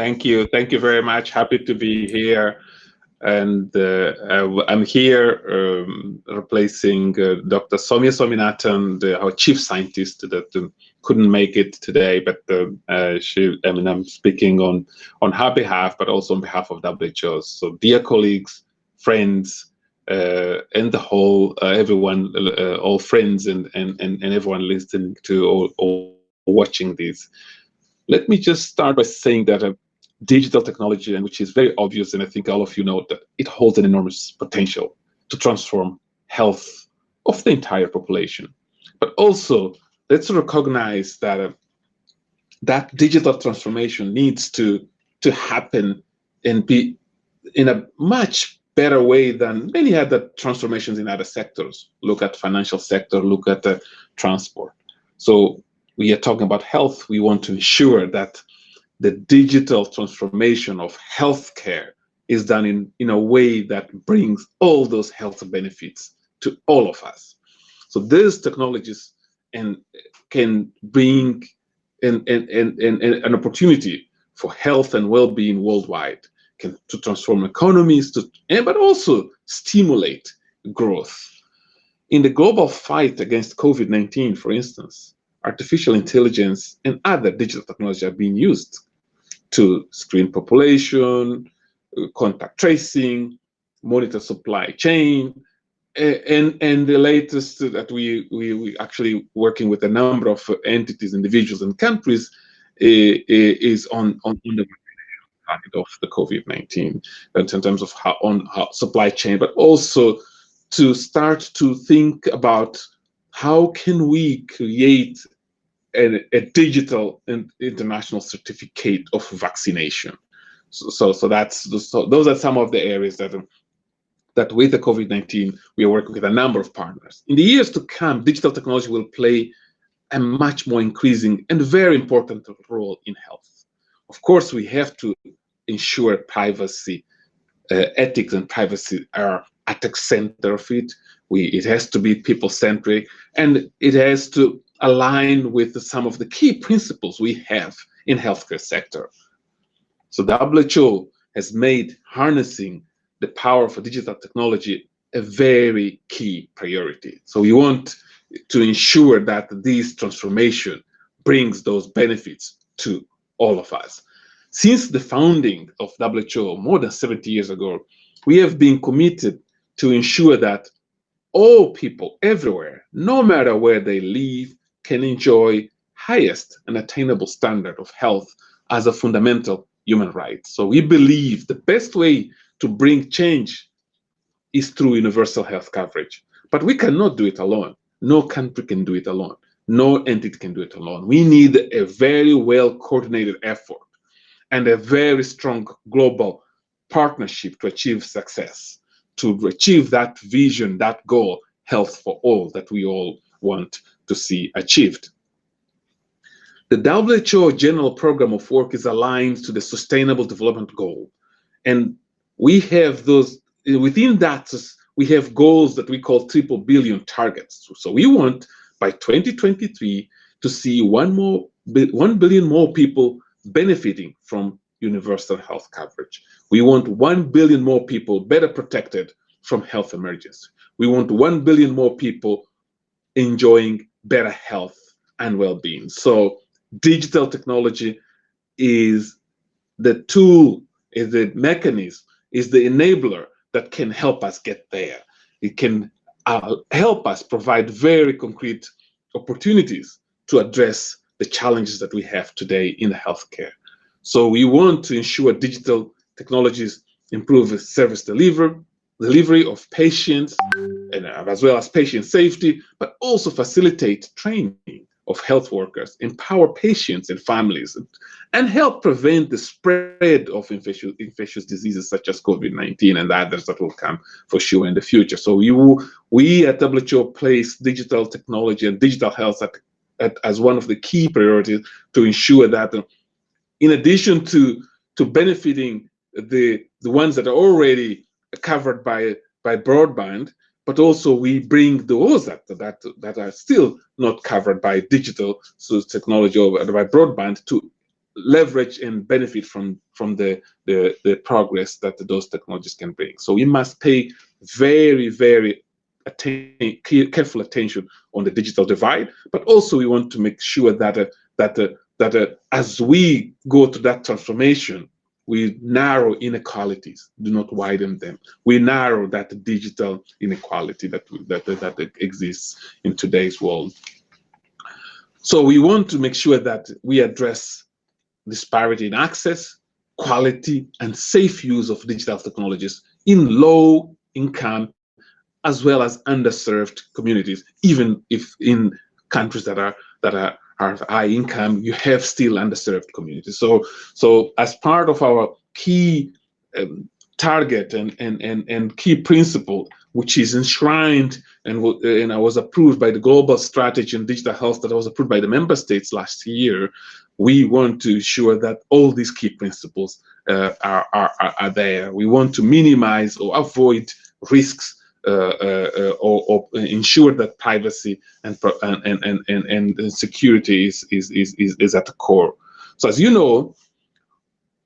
Thank you. Thank you very much. Happy to be here. And I'm here replacing Dr. Soumya Swaminathan, our chief scientist that couldn't make it today. But I'm speaking on her behalf, but also on behalf of WHO. So, dear colleagues, friends, and the whole everyone, all friends, and everyone listening to or watching this. Let me just start by saying that digital technology, and which is very obvious, and I think all of you know that it holds an enormous potential to transform health of the entire population. But also, let's recognize that that digital transformation needs to happen and be in a much better way than many other transformations in other sectors. Look at financial sector, look at transport. So we are talking about health. We want to ensure that the digital transformation of healthcare is done in a way that brings all those health benefits to all of us. So these technologies can bring an opportunity for health and well-being worldwide, to transform economies, but also stimulate growth. In the global fight against COVID-19, for instance, artificial intelligence and other digital technology are being used to screen population, contact tracing, monitor supply chain, and the latest that we actually working with a number of entities, individuals, and countries is on the side of the COVID-19 in terms of how supply chain, but also to start to think about how can we create a digital and international certificate of vaccination. So those are some of the areas that with the COVID-19 we are working with a number of partners. In the years to come, digital technology will play a much more increasing and very important role in health. Of course, we have to ensure privacy, ethics and privacy are at the center of it. It has to be people-centric, and it has to align with some of the key principles we have in healthcare sector. So the WHO has made harnessing the power of digital technology a very key priority. So we want to ensure that this transformation brings those benefits to all of us. Since the founding of WHO more than 70 years ago, we have been committed to ensure that all people everywhere, no matter where they live, can enjoy highest and attainable standard of health as a fundamental human right. So we believe the best way to bring change is through universal health coverage. But we cannot do it alone. No country can do it alone. No entity can do it alone. We need a very well coordinated effort and a very strong global partnership to achieve success, to achieve that vision, that goal, health for all, that we all want to see achieved. The WHO General Program of Work is aligned to the Sustainable Development Goal. And we have those, within that, we have goals that we call triple billion targets. So we want by 2023 to see 1 billion more people benefiting from universal health coverage. We want 1 billion more people better protected from health emergency. We want 1 billion more people enjoying better health and well-being. So digital technology is the tool, is the mechanism, is the enabler that can help us get there. It can help us provide very concrete opportunities to address the challenges that we have today in healthcare. So we want to ensure digital technologies improve service delivery of patients, and as well as patient safety, but also facilitate training of health workers, empower patients and families, and help prevent the spread of infectious diseases such as COVID-19 and others that will come for sure in the future. So we at WHO place digital technology and digital health as one of the key priorities to ensure that in addition to benefiting the ones that are already covered by broadband, but also we bring those that are still not covered by digital technology or by broadband to leverage and benefit from the progress that those technologies can bring. So we must pay very careful attention on the digital divide, but also we want to make sure that as we go to that transformation, we narrow inequalities, do not widen them. We narrow that digital inequality that exists in today's world. So we want to make sure that we address disparity in access, quality, and safe use of digital technologies in low income as well as underserved communities. Even if in countries that are high income, you have still underserved communities. So as part of our key target and key principle, which is enshrined and was approved by the Global Strategy on Digital Health that was approved by the member states last year, we want to ensure that all these key principles are there. We want to minimize or avoid risks or ensure that privacy and security is at the core. So as you know,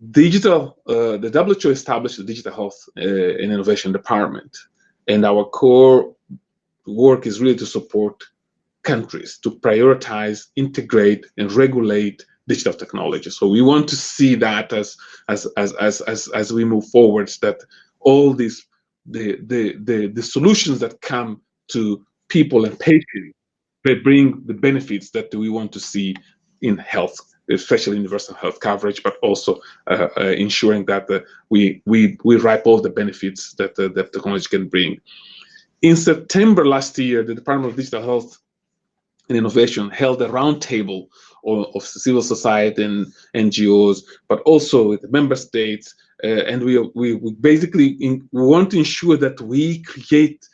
the WHO established the Digital Health and Innovation Department, and our core work is really to support countries to prioritize, integrate, and regulate digital technology. So we want to see that as we move forward, that all these the solutions that come to people and patients, they bring the benefits that we want to see in health, especially universal health coverage, but also ensuring that we reap all the benefits that the technology can bring. In September last year, the Department of Digital Health and Innovation held a roundtable of civil society and NGOs, but also with the member states. And we basically want to ensure that we create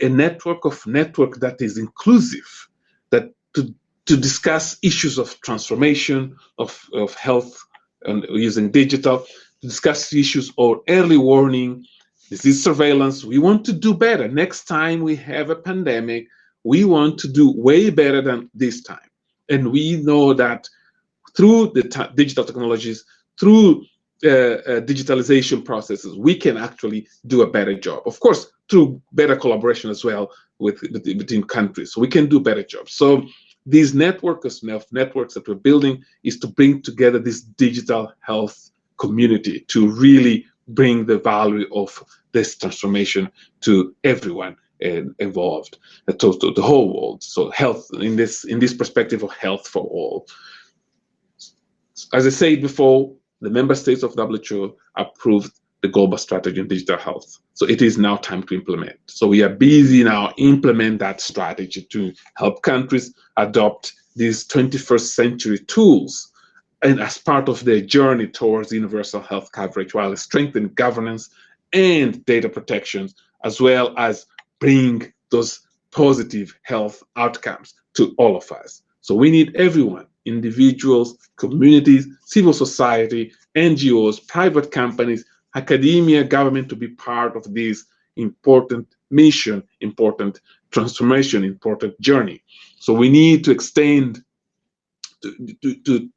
a network that is inclusive, that to discuss issues of transformation of health and using digital, to discuss issues of early warning, disease surveillance. We want to do better. Next time we have a pandemic, we want to do way better than this time. And we know that through the digital technologies, through digitalization processes, we can actually do a better job. Of course, through better collaboration as well between countries, so we can do better jobs. So these networks that we're building is to bring together this digital health community to really bring the value of this transformation to everyone involved, to the whole world. So health in this perspective of health for all. As I said before, the member states of WHO approved the global strategy on digital health. So it is now time to implement. So we are busy now implement that strategy to help countries adopt these 21st century tools and as part of their journey towards universal health coverage, while strengthening governance and data protection, as well as bring those positive health outcomes to all of us. So we need everyone, individuals, communities, civil society, NGOs, private companies, academia, government to be part of this important mission, important transformation, important journey. So we need to extend the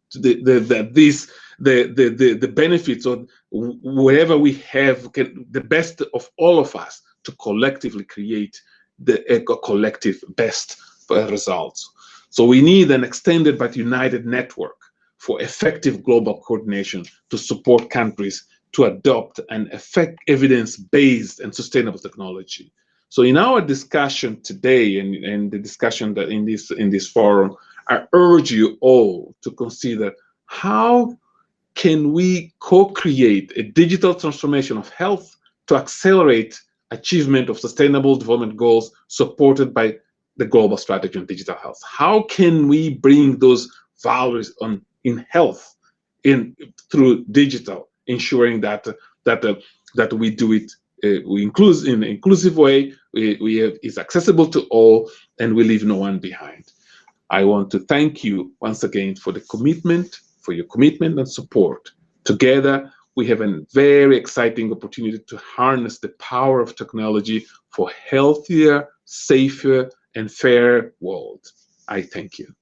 benefits of wherever we have the best of all of us to collectively create the collective best results. So we need an extended but united network for effective global coordination to support countries to adopt and effect evidence-based and sustainable technology. So in our discussion today and the discussion that in this forum, I urge you all to consider how can we co-create a digital transformation of health to accelerate achievement of sustainable development goals supported by the global strategy on digital health. How can we bring those values in health through digital, ensuring that we do it in an inclusive way, it's accessible to all, and we leave no one behind. I want to thank you once again for your commitment and support. Together, we have a very exciting opportunity to harness the power of technology for healthier, safer, and fairer world. I thank you.